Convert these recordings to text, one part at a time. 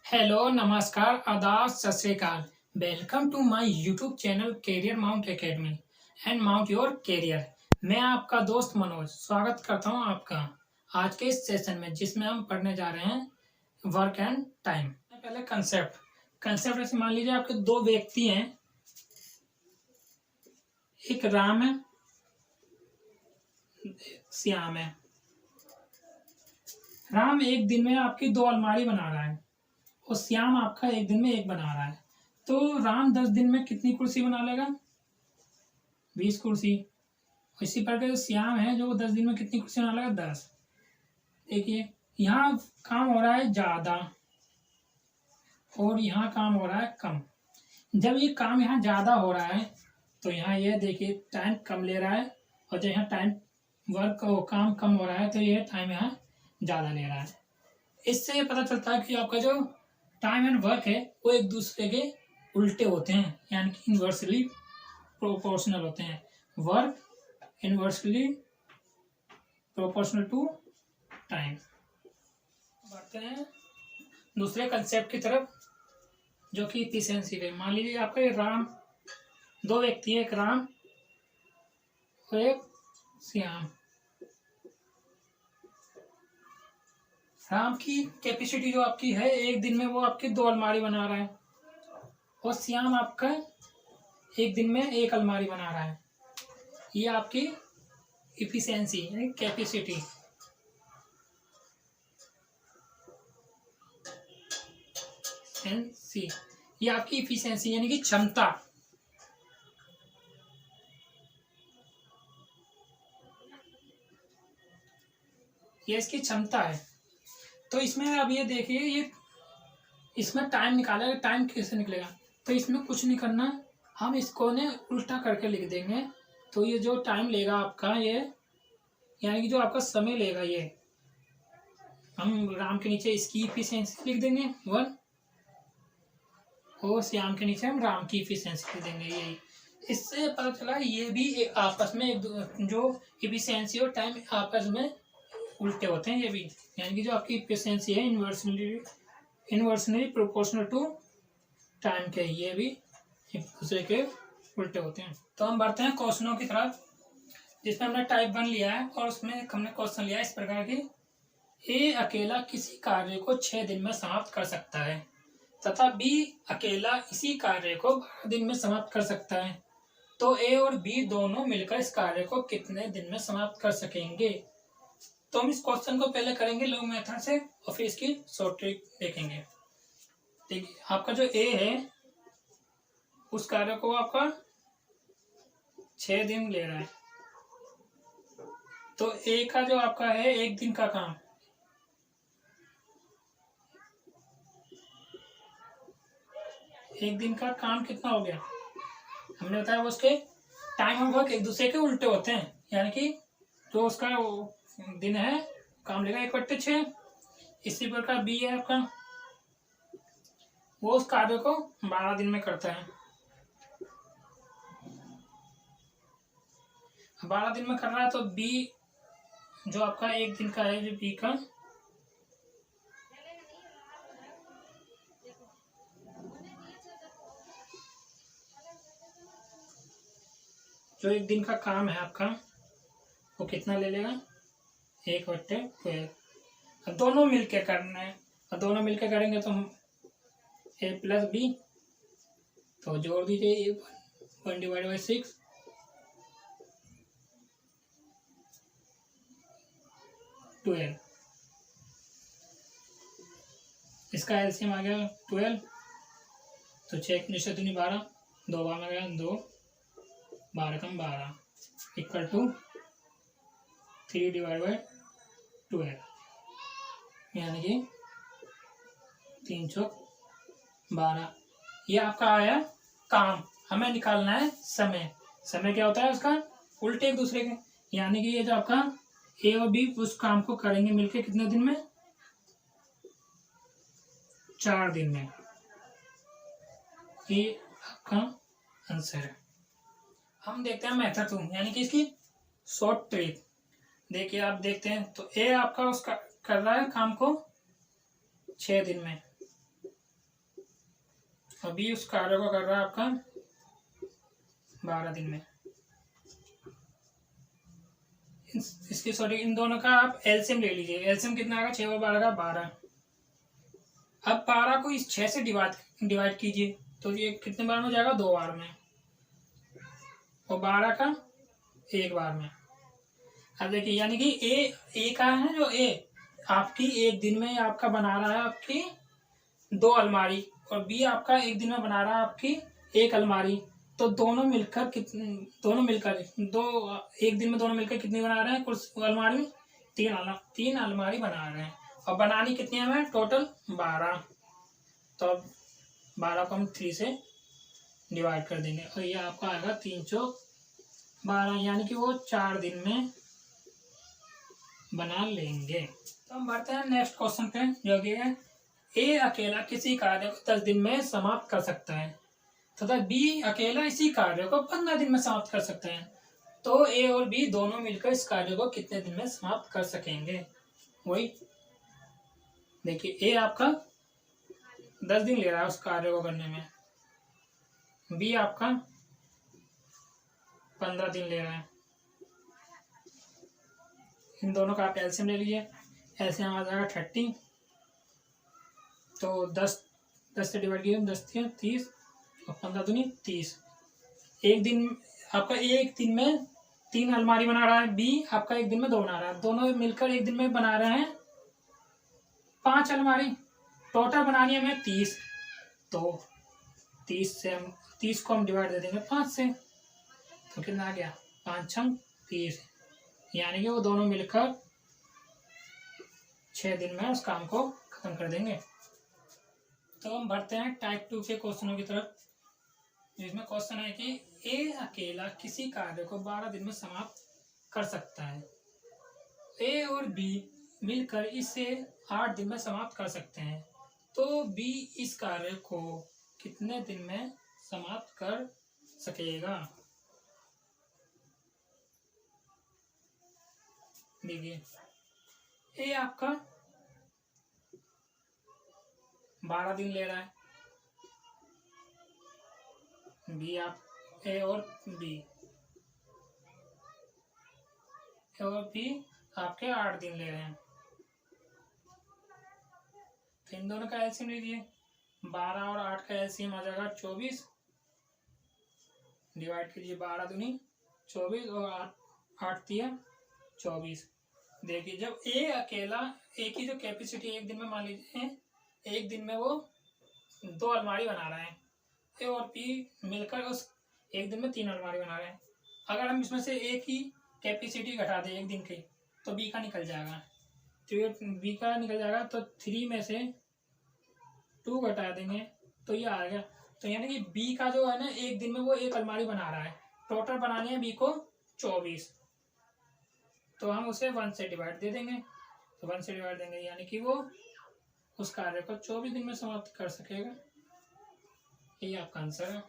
Hello, नमस्कार, आदाब, सत श्री अकाल। Welcome to my YouTube channel career mount academy and mount your career. मैं आपका दोस्त मनोज स्वागत करता हूं आपका आज के इस सेशन में, जिसमें हम पढ़ने जा रहे हैं वर्क एंड टाइम। पहले कंसेप्ट ऐसे मान लीजिए आपके दो व्यक्ति हैं, एक राम है, एक श्याम है। राम एक दिन में आपकी 2 अलमारी बना रहा है और श्याम आपका एक दिन में एक बना रहा है। तो राम 10 दिन में कितनी कुर्सी बना लेगा? 20 कुर्सी। इसी प्रकार से श्याम है जो 10 दिन में कितनी कुर्सी बना लेगा? 10। देखिए, यहाँ काम हो रहा है ज्यादा और यहाँ काम हो रहा है कम। जब ये काम यहाँ ज्यादा हो रहा है तो यहाँ ये देखिए टाइम कम ले रहा है, और जब यहाँ टाइम काम कम हो रहा है तो ये टाइम यहाँ ज्यादा ले रहा है। इससे ये पता चलता है कि आपका जो टाइम एंड वर्क है वो एक दूसरे के उल्टे होते हैं, यानी कि इन्वर्सली प्रोपोर्शनल होते हैं। Work inversely proportional to time. बढ़ते हैं दूसरे कंसेप्ट की तरफ, जो कि इफिशिएंसी है। मान लीजिए आपका ये राम, दो व्यक्ति है, एक राम और एक श्याम। राम की कैपेसिटी जो आपकी है, एक दिन में वो आपकी 2 अलमारी बना रहा है, और श्याम आपका एक दिन में 1 अलमारी बना रहा है। ये आपकी इफिशिएंसी यानी कैपेसिटी। ये आपकी इफिशिएंसी यानी कि क्षमता। ये इसकी क्षमता है। तो इसमें अब ये देखिए, ये इसमें टाइम निकालेगा। टाइम कैसे निकलेगा? तो इसमें कुछ नहीं करना, हम इसको ने उल्टा करके लिख देंगे। तो ये जो टाइम लेगा आपका, ये यानी कि जो आपका समय लेगा, ये हम राम के नीचे इसकी इफिशिएंसी लिख देंगे 1, और श्याम के नीचे हम राम की इफिशिएंसी लिख देंगे। यही इससे पता चला ये भी आपस में जो इफिशिएंसी और टाइम आपस में उल्टे होते हैं। ये भी यानी कि जो आपकी इफिशिएंसी है इनवर्सली प्रोपोर्शनल टू टाइम के, ये भी एक दूसरे के उल्टे होते हैं। तो हम बढ़ते हैं क्वेश्चनों की तरफ, जिसमें हमने टाइप 1 लिया है और उसमें हमने क्वेश्चन लिया है इस प्रकार की। ए अकेला किसी कार्य को 6 दिन में समाप्त कर सकता है तथा बी अकेला इसी कार्य को 12 दिन में समाप्त कर सकता है। तो ए और बी दोनों मिलकर इस कार्य को कितने दिन में समाप्त कर सकेंगे? तो हम इस क्वेश्चन को पहले करेंगे लॉन्ग मेथड से और फिर इसकी शॉर्ट ट्रिक देखेंगे। देखिए, आपका जो ए है उस कार्य को आपका 6 दिन ले रहा है। तो ए का जो आपका है 1 दिन का काम, एक दिन का काम कितना हो गया? हमने बताया वो उसके टाइम और वर्क एक दूसरे के उल्टे होते हैं, यानी कि जो उसका दिन है काम लेगा 1/6। इसी प्रकार बी है आपका, वो उस कार्य को 12 दिन में करता है। 12 दिन में कर रहा है, तो बी जो आपका 1 दिन का है, जो बी का जो 1 दिन का काम है आपका, वो कितना ले लेगा? 1/12। अब दोनों मिलके करना है, और दोनों मिलके करेंगे तो हम ए प्लस बी, तो जोड़ दीजिए 1/6। इसका एलसीएम आ गया 12। तो 6 निश्चय 12, 2 बार में गया 2, 12 कम 12 इक्वल टू 3/12, यानी कि 312। ये आपका आया काम। हमें निकालना है समय। समय क्या होता है उसका? उल्टे एक दूसरे के, यानी कि ये जो आपका ए और बी उस काम को करेंगे मिलके कितने दिन में? 4 दिन में। ये आपका आंसर है। हम देखते हैं मेथड 2 यानी कि इसकी शॉर्ट ट्रिक। देखिए, आप देखते हैं तो ए आपका उसका कर रहा है काम को 6 दिन में, और बी उस कार्य को कर रहा है आपका 12 दिन में। इसकी सॉरी इन दोनों का आप एलसीएम ले लीजिए। एलसीएम कितना आएगा, 6 और 12 का 12। अब 12 को इस 6 से डिवाइड कीजिए तो ये कितने बार में जाएगा, 2 बार में, और 12 का 1 बार में। अब देखिए यानी कि ए का है जो ए आपकी एक दिन में आपका बना रहा है आपकी 2 अलमारी, और बी आपका एक दिन में बना रहा है आपकी 1 अलमारी। तो दोनों मिलकर दो एक दिन में दोनों मिलकर कितनी बना रहे हैं कुल अलमारी, 3 अलमारी बना रहे हैं। और बनानी कितनी है हमें, टोटल 12। तो अब 12 को हम 3 से डिवाइड कर देंगे और ये आपका आएगा 3 चौक 12, यानी कि वो 4 दिन में बना लेंगे। तो हम बढ़ते हैं नेक्स्ट क्वेश्चन पे, जो कि है ए अकेला किसी कार्य को 10 दिन में समाप्त कर सकता है तथा बी अकेला इसी कार्य को 15 दिन में समाप्त कर सकते हैं। तो ए और बी दोनों मिलकर इस कार्य को कितने दिन में समाप्त कर सकेंगे। वही देखिए, ए आपका 10 दिन ले रहा है उस कार्य को करने में, बी आपका 15 दिन ले रहा है। इन दोनों का आप एलसीएम ले लीजिए। एलसीएम आ जाएगा 30, तो 10 से डिवाइड कीजिए, 10 3 30 और 15 दूनी 30। एक दिन आपका एक दिन में 3 अलमारी बना रहा है, बी आपका एक दिन में 2 बना रहा है। दोनों मिलकर एक दिन में बना रहे हैं 5 अलमारी। टोटल बनानी है हमें 30, तो 30 को हम डिवाइड दे देंगे 5 से, तो कितना आ गया, 5 6 30, यानी कि वो दोनों मिलकर 6 दिन में उस काम को खत्म कर देंगे। तो हम बढ़ते हैं टाइप 2 के क्वेश्चनों की तरफ, जिसमें क्वेश्चन है कि ए अकेला किसी कार्य को 12 दिन में समाप्त कर सकता है। ए और बी मिलकर इसे 8 दिन में समाप्त कर सकते हैं। तो बी इस कार्य को कितने दिन में समाप्त कर सकेगा। देखिए, ए आपका 12 दिन ले रहा है, बी आप ए और बी आपके 8 दिन ले रहे हैं। तो इन दोनों का एलसीएम लीजिए, 12 और 8 का एलसीएम आ जाएगा 24, डिवाइड कीजिए 12 दूनी 24 और 8 दिया 24। देखिए, जब ए अकेला ए की जो कैपेसिटी एक दिन में मान लीजिए एक दिन में वो 2 अलमारी बना रहा है, ए और बी मिलकर उस एक दिन में 3 अलमारी बना रहे हैं। अगर हम इसमें से ए की कैपेसिटी घटा दें एक दिन की, तो बी का निकल जाएगा। तो बी का निकल जाएगा, तो 3 में से 2 घटा देंगे तो ये आ गया। तो यानी कि बी का जो है ना एक दिन में वो 1 अलमारी बना रहा है, टोटल बनानी है बी को 24, तो हम उसे 1 से डिवाइड दे देंगे। तो 1 से डिवाइड देंगे यानी कि वो उस कार्य को 24 दिन में समाप्त कर सकेगा। ये आपका आंसर है।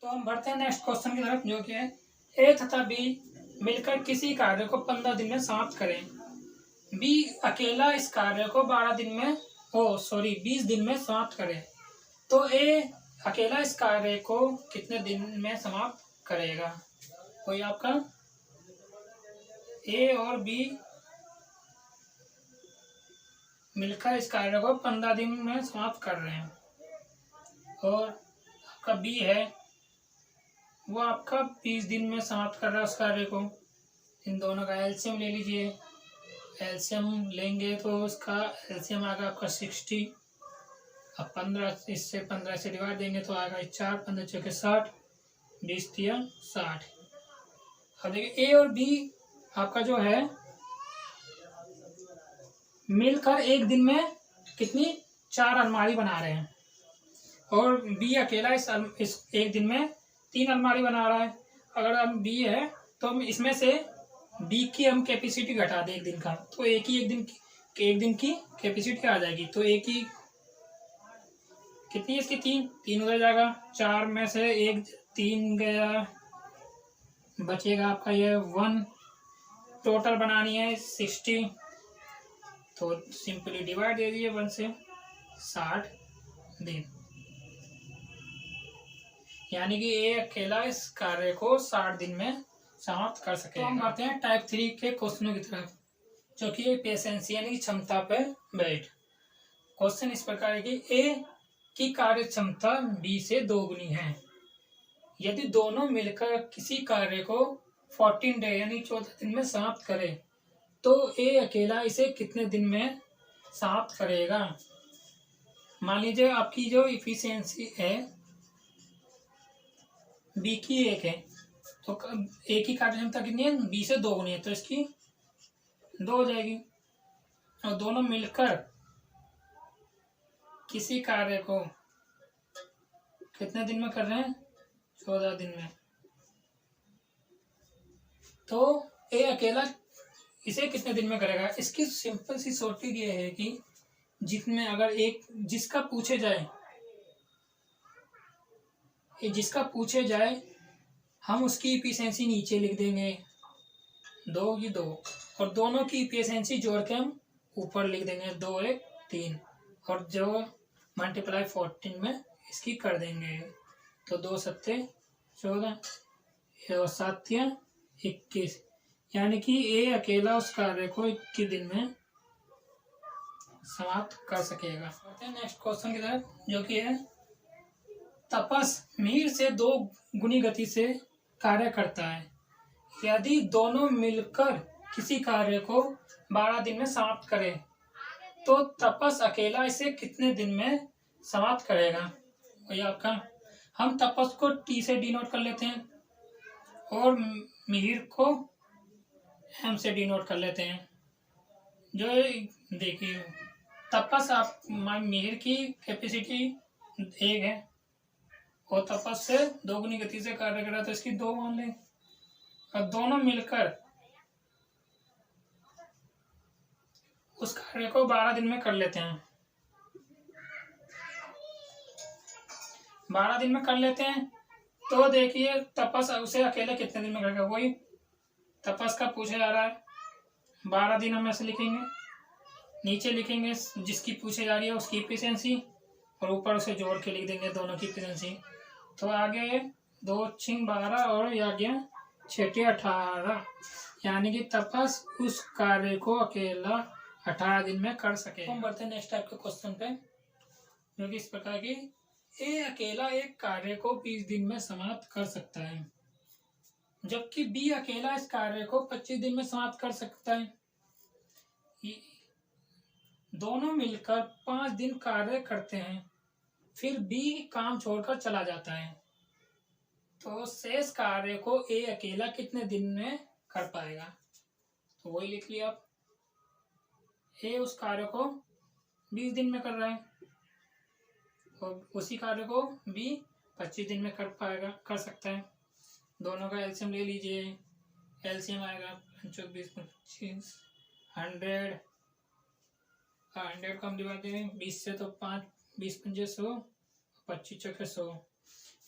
तो हम बढ़ते हैं नेक्स्ट क्वेश्चन की तरफ, जो कि है ए तथा बी मिलकर किसी कार्य को 15 दिन में समाप्त करें। बी अकेला इस कार्य को 20 दिन में समाप्त करें। तो ए अकेला इस कार्य को कितने दिन में समाप्त करेगा। वही आपका ए और बी मिलकर इस कार्य को 15 दिन में समाप्त कर रहे हैं, और आपका बी है वो आपका 20 दिन में समाप्त कर रहा है उस कार्य को। इन दोनों का एलसीएम ले लीजिए। एलसीएम लेंगे तो उसका एलसीएम आएगा आपका 60। अब 15 से डिवाइड देंगे तो आएगा 4 15 चौके 60, 20 दिया 60। अब देखिए, ए और बी आपका जो है मिलकर एक दिन में कितनी 4 अलमारी बना रहे हैं, और बी अकेला इस एक दिन में 3 अलमारी बना रहा है। अगर हम बी है तो हम इसमें से बी की हम कैपेसिटी घटा दें एक दिन का, तो एक दिन की कैपेसिटी आ जाएगी। तो एक ही कितनी है इसकी 3 हो जाएगा। 4 में से 3 गया, बचेगा आपका ये 1। टोटल बनानी है 60, तो सिंपली डिवाइड दे दिए 1 से 60 दिन। यानी कि ए अकेला इस कार्य को 60 दिन में समाप्त कर सकेगा। तो हम आते हैं टाइप 3 के क्वेश्चनों की तरफ, जो कि पेशेंस यानी कि क्षमता पे बेस्ड। क्वेश्चन इस प्रकार है कि ए की कार्य क्षमता बी से दोगुनी है। यदि दोनों मिलकर किसी कार्य को 14 डे यानी 14 दिन में समाप्त करे तो ए अकेला इसे कितने दिन में समाप्त करेगा। मान लीजिए आपकी जो इफिशियंसी है बी की 1 है, तो ए की कार्य क्षमता कितनी है, बी से दोगुनी है, तो इसकी 2 हो जाएगी। और दोनों मिलकर किसी कार्य को कितने दिन में कर रहे हैं, 14 दिन में, तो ए अकेला इसे कितने दिन में करेगा। इसकी सिंपल सी शॉर्टेज ये है कि जिसमें अगर एक जिसका पूछे जाए हम उसकी इफिशियंसी नीचे लिख देंगे 2 की 2, और दोनों की इफिशियंसी जोड़ के हम ऊपर लिख देंगे 2 1 3, और जो मल्टीप्लाई 14 में इसकी कर देंगे, तो 2 सत्ते 14 और 7 21, यानी कि ए अकेला उस कार्य को 21 दिन में समाप्त कर सकेगा। नेक्स्ट क्वेश्चन की तरफ, जो कि है तपस मीर से 2 गुनी गति से कार्य करता है। यदि दोनों मिलकर किसी कार्य को 12 दिन में समाप्त करें तो तपस अकेला इसे कितने दिन में समाप्त करेगा। वही आपका, हम तपस को टी से डिनोट कर लेते हैं और मिहिर को एम से डिनोट कर लेते हैं। जो देखिए तपस आप मिहिर की कैपेसिटी 1 है और तपस से 2 गुनी गति से कार्य कर रहा है, तो इसकी 2 मान लें, और दोनों मिलकर उस कार्य को 12 दिन में कर लेते हैं। 12 दिन में कर लेते हैं, तो देखिए तपस उसे अकेले कितने दिन में करेगा। वही तपस का पूछा जा रहा है, 12 दिन हम ऐसे लिखेंगे, नीचे लिखेंगे जिसकी पूछी जा रही है उसकी इफिशियंसी, और ऊपर उसे जोड़ के लिख देंगे दोनों की इफिशियंसी। तो आगे 2 6 12 और आ गया 6 18, यानी कि तपस उस कार्य को अकेला 18 दिन में कर सके। हम बढ़ते हैं नेक्स्ट टाइप के क्वेश्चन पे, जो कि इस प्रकार की ए अकेला एक कार्य को 20 दिन में समाप्त कर सकता है, जबकि बी अकेला इस कार्य को 25 दिन में समाप्त कर सकता है। दोनों मिलकर 5 दिन कार्य करते हैं, फिर बी काम छोड़कर चला जाता है, तो शेष कार्य को ए अकेला कितने दिन में कर पाएगा। तो वही लिख लिया आप, ए उस कार्य को 20 दिन में कर रहा है और उसी कार्य को बी 25 दिन में कर सकता है। दोनों का एलसीएम ले लीजिए, एलसीएम आएगा 5 20 25 100 को हम डिवाइड करें 20 से, तो 5 20 पंजे 100, 25 चौके 100,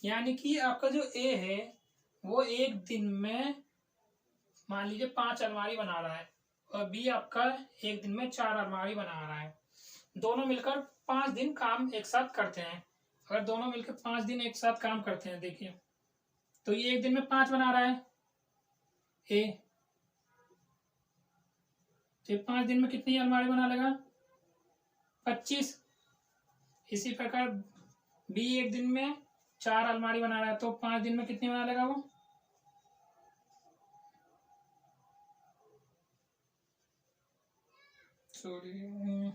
यानी कि आपका जो ए है वो एक दिन में मान लीजिए 5 अलमारी बना रहा है और बी आपका एक दिन में 4 अलमारी बना रहा है। दोनों मिलकर 5 दिन काम एक साथ करते हैं। अगर दोनों मिलकर 5 दिन एक साथ काम करते हैं, देखिए तो ये एक दिन में 5 बना रहा है ए, तो 5 दिन में कितनी अलमारी बना लेगा, 25। इसी प्रकार बी एक दिन में 4 अलमारी बना रहा है, तो 5 दिन में कितनी बना लेगा वो, सॉरी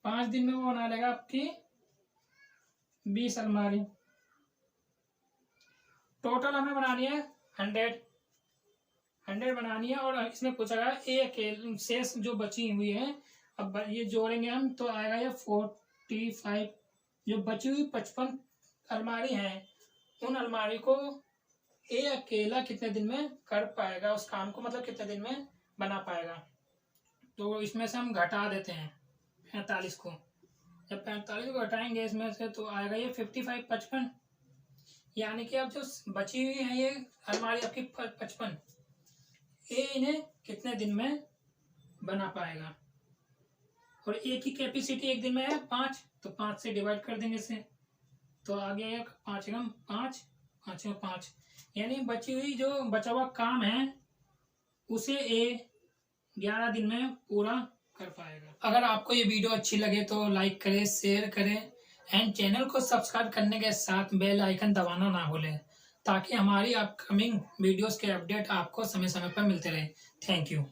5 दिन में वो बना लेगा आपकी 20 अलमारी। टोटल हमें बनानी है 100 बनानी है, और इसमें पूछा गया ए अकेले शेष जो बची हुई है, अब ये जोड़ेंगे हम तो आएगा ये 45। जो बची हुई 55 अलमारी हैं, उन अलमारी को ए अकेला कितने दिन में कर पाएगा उस काम को, मतलब कितने दिन में बना पाएगा। तो इसमें से हम घटा देते हैं 45 को, जब 45 को घटाएंगे इसमें से तो आएगा ये 55 55, यानी कि अब जो बची हुई है ये अलमारी आपकी 55, ए इन्हें कितने दिन में बना पाएगा। और ए की कैपेसिटी एक दिन में है 5, तो 5 से डिवाइड कर देंगे इसे, तो आ गया 5 एकम 5, 5 एकम 5, यानी बची हुई जो बचा हुआ काम है उसे ए 11 दिन में पूरा कर पाएगा। अगर आपको ये वीडियो अच्छी लगे तो लाइक करें, शेयर करें एंड चैनल को सब्सक्राइब करने के साथ बेल आइकन दबाना ना भूलें, ताकि हमारी अपकमिंग वीडियोस के अपडेट आपको समय समय पर मिलते रहे। Thank you.